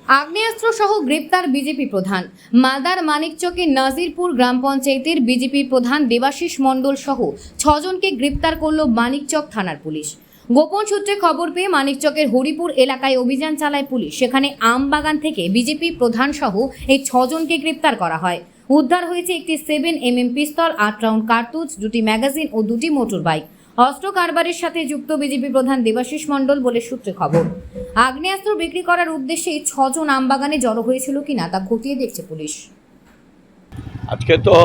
আগ্নেয়াস্ত্র সহ গ্রেপ্তার বিজেপি প্রধান। মালদার মানিকচকের নাজিরপুর গ্রাম পঞ্চায়েতের বিজেপি প্রধান দেবাশিস মণ্ডল সহ 6 জনকে গ্রেপ্তার করল মানিকচক থানার পুলিশ। গোপন সূত্রে খবর পেয়ে মানিকচকের হরিপুর এলাকায় অভিযান চালায় পুলিশ। সেখানে আমবাগান থেকে বিজেপি প্রধান সহ এই 6 জনকে গ্রেপ্তার করা হয়। উদ্ধার হয়েছে একটি 7mm পিস্তল, 8 রাউন্ড কার্তুজ, 2টি ম্যাগাজিন ও 2টি মোটর বাইক। অস্ত্র কারবারের সাথে যুক্ত বিজেপি প্রধান দেবাশিস মণ্ডল বলে সূত্রে খবর। আগ্নেয়াস্ত্র বিক্রি করার উদ্দেশ্যে 6 জন আমবাগানে জড়ো হয়েছিল কিনা তা খতিয়ে দেখছে পুলিশ। আজকে তো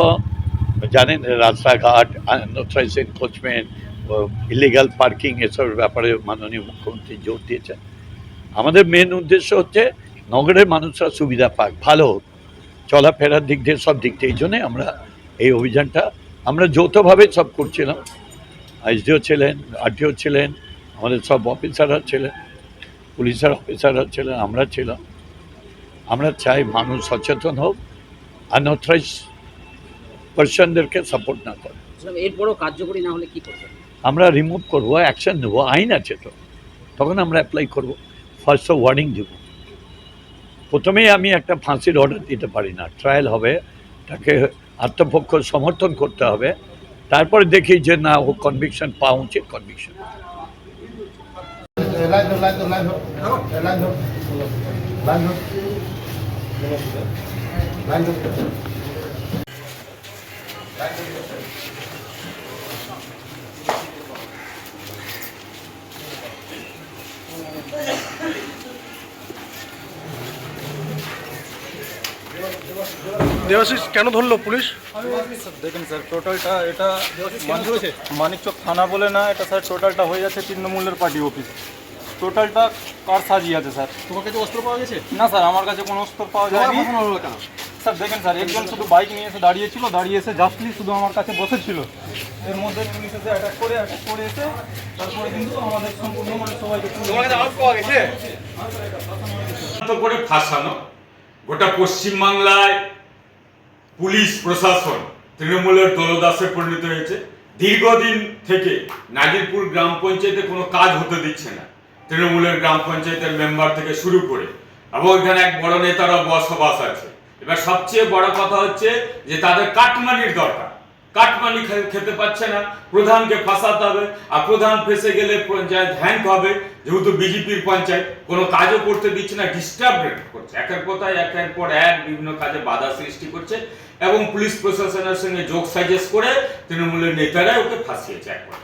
জানেন রাস্তাঘাট, আনঅথরাইজড এনক্রোচমেন্ট, ইলিগাল পার্কিং এসবের ব্যাপারে মাননীয় মুখ্যমন্ত্রী জোর দিয়েছেন। আমাদের মেন উদ্দেশ্য হচ্ছে নগরের মানুষরা সুবিধা পাক, ভালো হোক, চলাফেরার দিক দিয়ে সব দিক দিয়ে। এই জন্যে আমরা এই অভিযানটা আমরা যৌথভাবে সব করছিলাম। এসডিও ছিলেন, আরটিও ছিলেন, আমাদের সব অফিসাররা ছিলেন, পুলিশের অফিসাররা ছিলেন, আমরা ছিলাম। আমরা চাই মানুষ সচেতন হোক, আনঅথরাইজ পার্সনদেরকে সাপোর্ট না করে। এরপরও কার্যকরী না হলে কি করবেন? আমরা রিমুভ করবো, অ্যাকশন নেবো, আইন আছে তো, তখন আমরা অ্যাপ্লাই করবো। ফার্স্ট ওয়ার্নিং দেব। প্রথমেই আমি একটা ফাঁসির অর্ডার দিতে পারি না, ট্রায়াল হবে, তাকে আত্মপক্ষ সমর্থন করতে হবে, তারপরে দেখি যে না ও কনভিকশন পাওয়া উচিত, কনভিকশন। দেবাশিস কেন ধরলো পুলিশ? দেখেন স্যার, টোটালটা এটা মানিকচক থানা বলে না, এটা স্যার টোটালটা হয়ে যাচ্ছে তৃণমূলের পার্টি অফিস। টোটালটা কার সাজিয়ে আছে স্যার? তোমার কাছে অস্ত্র পাওয়া গেছে? না স্যার, আমার কাছে কোনো অস্ত্র পাওয়া যায়নি স্যার। দেখেন স্যার, একজন শুধু বাইক নিয়ে এসে দাঁড়িয়েছিল, দাঁড়িয়ে এসে জাস্টলি শুধু আমার কাছে বসেছিল। এর মধ্যে পুলিশ এসে অ্যাটাক করে এসে তারপরে কিন্তু আমাদের সম্পূর্ণ মানে সবাইকে করে ফাঁসানো। গোটা পশ্চিমবাংলায় পুলিশ প্রশাসন তৃণমূলের দলদাসে পরিণত হয়েছে। দীর্ঘদিন থেকে নাজিরপুর গ্রাম পঞ্চায়েতে কোনো কাজ হতে দিচ্ছে না তৃণমূলের গ্রাম পঞ্চায়েতের মেম্বার থেকে শুরু করে, এবং এখানে এক বড় নেতারা বসবাস আছে। এবার সবচেয়ে বড় কথা হচ্ছে যে তাদের কাটমানির দরকার, কাটমানি খেতে পাচ্ছে না, প্রধানকে ফাঁসাতে হবে, আর প্রধান ফেসে গেলে পঞ্চায়েত হ্যাংক হবে। যেহেতু বিজেপির পঞ্চায়েত কোনো কাজও করতে দিচ্ছে না, ডিস্টার্ব করছে, একের কথায় একের পর এক বিভিন্ন কাজে বাধা সৃষ্টি করছে, এবং পুলিশ প্রশাসনের সঙ্গে যোগ সাজেশ করে তৃণমূলের নেতারাই ওকে ফাঁসিয়েছে। একবার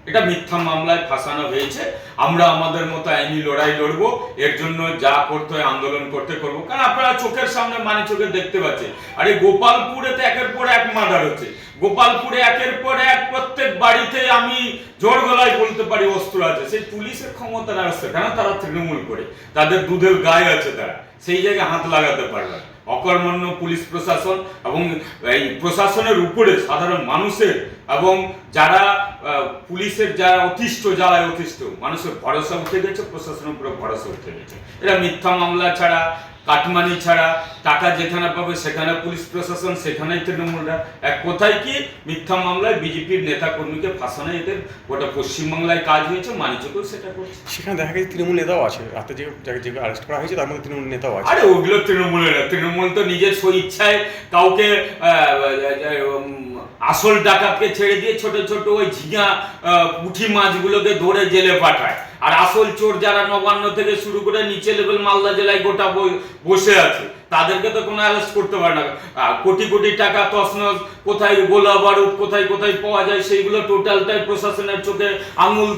এটা মিথ্যা মামলায় ফাঁসানো হয়েছে। আমরা আমাদের মতো আইনি লড়াই লড়বো, এর জন্য যা করতে হয় আন্দোলন করবো। কারণ আপনারা চোখের সামনে চোখে দেখতে পাচ্ছেন, আরে গোপালপুরেতে একের পর এক মার্ডার হচ্ছে। গোপালপুরে একের পর এক প্রত্যেক বাড়িতে আমি জোর গলায় বলতে পারি অস্ত্র আছে। সেই পুলিশের ক্ষমতা আসছে কেন? তারা তৃণমূল করে, তাদের দুধের গায়ে আছে, তারা সেই জায়গায় হাত লাগাতে পারবে না। অকর্মণ্য পুলিশ প্রশাসন এবং এই প্রশাসনের উপরে সাধারণ মানুষের এবং যারা পুলিশের যারা অতিষ্ঠ, মানুষের ভরসা উঠে গেছে, প্রশাসনের উপরে ভরসা উঠে গেছে। এরা মিথ্যা মামলা ছাড়া, কাটমানি ছাড়া, টাকা যেখানে পাবে সেখানে পুলিশ প্রশাসন, সেখানেই তৃণমূলরা। এক কোথায় কি মিথ্যা মামলায় বিজেপির নেতা কর্মীকে ফাঁসানো এদের গোটা পশ্চিমবাংলায় কাজ হয়েছে, মানিকচকেও সেটা করছে। সেখানে দেখা গেছে তৃণমূল নেতাও আছে, রাতে যে অ্যারেস্ট করা হয়েছে তার মধ্যে তৃণমূল নেতাও আছে। আরে ওগুলো তৃণমূলের না, তৃণমূল তো নিজের স্বইচ্ছায় কাউকে আসল ডাকাতকে ছেড়ে দিয়ে ছোট ছোট ওই ঝিঙা পুঁটি মাছগুলোকে ধরে জেলে পাঠায়, আর আসল চোর যারা নবান্ন থেকে শুরু করে নিচে লেভেল মালদা জেলায় গোটা বসে আছে, তাদেরকে তো কোনো অ্যারেস্ট করতে পারে না। কোটি কোটি টাকা তছনছ, কোথায় গোলা বারুদ কোথায় কোথায় পাওয়া যায়, সেইগুলো টোটালটাই প্রশাসনের চোখে আঙুল,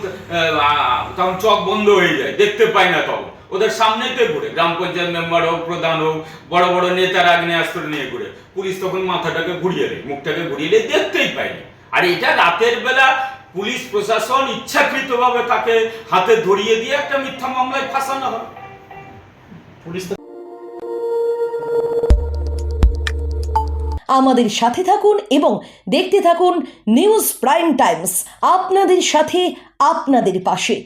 তখন চোখ বন্ধ হয়ে যায়, দেখতে পায় না। তখন ওদের সামনেতে ঘুরে গ্রাম পঞ্চায়েত মেম্বার হোক, প্রধান হোক, বড় বড় নেতার আগ্নেয়াস্ত্র নিয়ে ঘুরে, পুলিশ তখন মাথাটাকে ঘুরিয়ে দেয়, মুখটাকে ঘুরিয়ে দেয়, দেখতেই পায়নি। আর এটা রাতের বেলা পুলিশ প্রশাসন ইচ্ছাকৃতভাবে তাকে হাতে ধরিয়ে দিয়ে একটা মিথ্যা মামলায় ফাঁসানো হয়। আমাদের সাথে থাকুন এবং দেখতে থাকুন নিউজ প্রাইম টাইমস, আপনাদের সাথে, আপনাদের পাশে।